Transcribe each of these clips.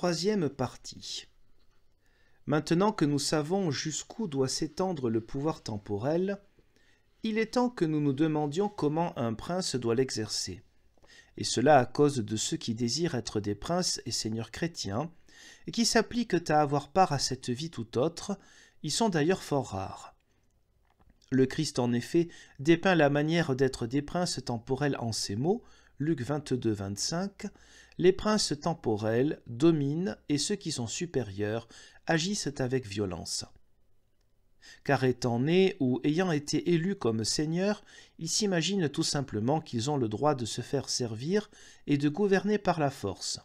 Troisième partie. Maintenant que nous savons jusqu'où doit s'étendre le pouvoir temporel, il est temps que nous nous demandions comment un prince doit l'exercer. Et cela à cause de ceux qui désirent être des princes et seigneurs chrétiens, et qui s'appliquent à avoir part à cette vie tout autre. Ils sont d'ailleurs fort rares. Le Christ en effet dépeint la manière d'être des princes temporels en ces mots, Luc 22, 25, « Les princes temporels dominent et ceux qui sont supérieurs agissent avec violence. » Car étant nés ou ayant été élus comme seigneurs, ils s'imaginent tout simplement qu'ils ont le droit de se faire servir et de gouverner par la force.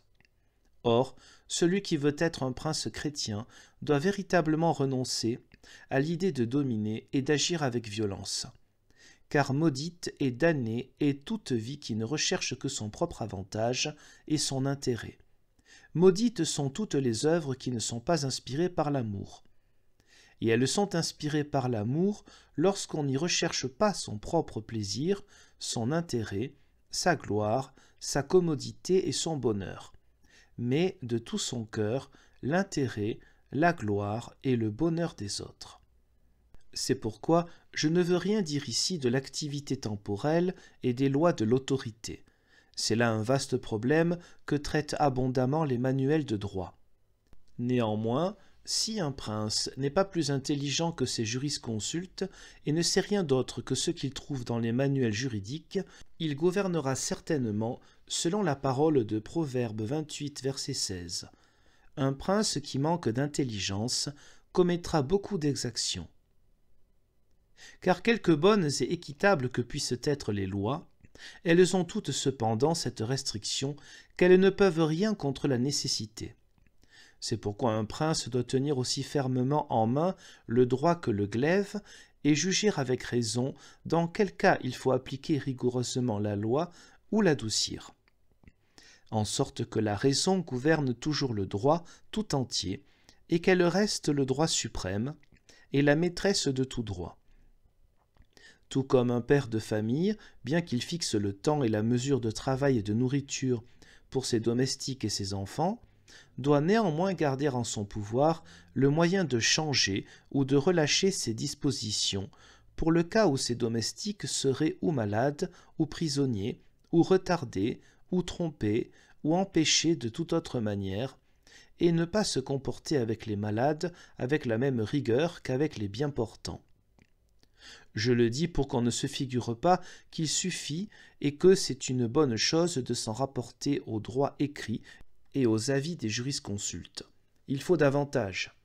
Or, celui qui veut être un prince chrétien doit véritablement renoncer à l'idée de dominer et d'agir avec violence. Car maudite et damnée est toute vie qui ne recherche que son propre avantage et son intérêt. Maudites sont toutes les œuvres qui ne sont pas inspirées par l'amour. Et elles sont inspirées par l'amour lorsqu'on n'y recherche pas son propre plaisir, son intérêt, sa gloire, sa commodité et son bonheur, mais de tout son cœur l'intérêt, la gloire et le bonheur des autres. C'est pourquoi je ne veux rien dire ici de l'activité temporelle et des lois de l'autorité. C'est là un vaste problème que traitent abondamment les manuels de droit. Néanmoins, si un prince n'est pas plus intelligent que ses jurisconsultes et ne sait rien d'autre que ce qu'il trouve dans les manuels juridiques, il gouvernera certainement selon la parole de Proverbe 28, verset 16. Un prince qui manque d'intelligence commettra beaucoup d'exactions. Car quelque bonnes et équitables que puissent être les lois, elles ont toutes cependant cette restriction qu'elles ne peuvent rien contre la nécessité. C'est pourquoi un prince doit tenir aussi fermement en main le droit que le glaive et juger avec raison dans quel cas il faut appliquer rigoureusement la loi ou l'adoucir, en sorte que la raison gouverne toujours le droit tout entier et qu'elle reste le droit suprême et la maîtresse de tout droit. Tout comme un père de famille, bien qu'il fixe le temps et la mesure de travail et de nourriture pour ses domestiques et ses enfants, doit néanmoins garder en son pouvoir le moyen de changer ou de relâcher ses dispositions pour le cas où ses domestiques seraient ou malades, ou prisonniers, ou retardés, ou trompés, ou empêchés de toute autre manière, et ne pas se comporter avec les malades avec la même rigueur qu'avec les bien portants. Je le dis pour qu'on ne se figure pas qu'il suffit et que c'est une bonne chose de s'en rapporter au droit écrit et aux avis des jurisconsultes. Il faut davantage.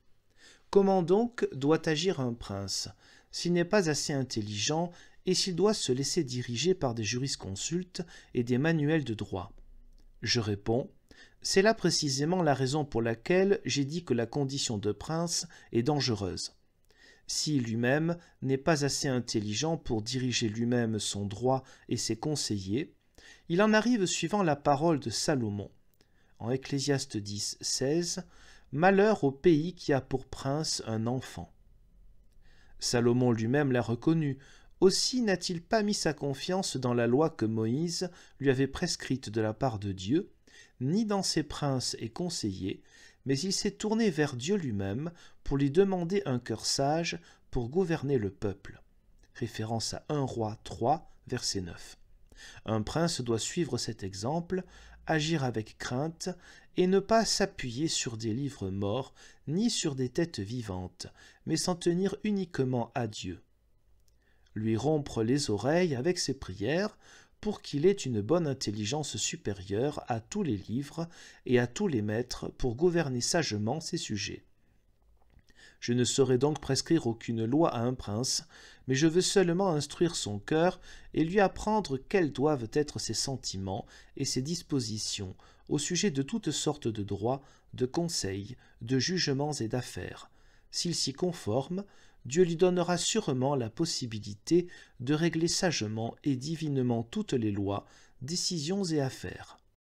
Comment donc doit agir un prince s'il n'est pas assez intelligent et s'il doit se laisser diriger par des jurisconsultes et des manuels de droit? Je réponds, c'est là précisément la raison pour laquelle j'ai dit que la condition de prince est dangereuse. Si lui-même n'est pas assez intelligent pour diriger lui-même son droit et ses conseillers, il en arrive suivant la parole de Salomon. En Ecclésiaste 10, 16, « Malheur au pays qui a pour prince un enfant. » Salomon lui-même l'a reconnu. Aussi n'a-t-il pas mis sa confiance dans la loi que Moïse lui avait prescrite de la part de Dieu, ni dans ses princes et conseillers, mais il s'est tourné vers Dieu lui-même pour lui demander un cœur sage pour gouverner le peuple. Référence à 1 Roi 3, verset 9. Un prince doit suivre cet exemple, agir avec crainte et ne pas s'appuyer sur des livres morts ni sur des têtes vivantes, mais s'en tenir uniquement à Dieu. Lui rompre les oreilles avec ses prières pour qu'il ait une bonne intelligence supérieure à tous les livres et à tous les maîtres pour gouverner sagement ses sujets. Je ne saurais donc prescrire aucune loi à un prince, mais je veux seulement instruire son cœur et lui apprendre quels doivent être ses sentiments et ses dispositions au sujet de toutes sortes de droits, de conseils, de jugements et d'affaires. S'il s'y conforme, Dieu lui donnera sûrement la possibilité de régler sagement et divinement toutes les lois, décisions et affaires.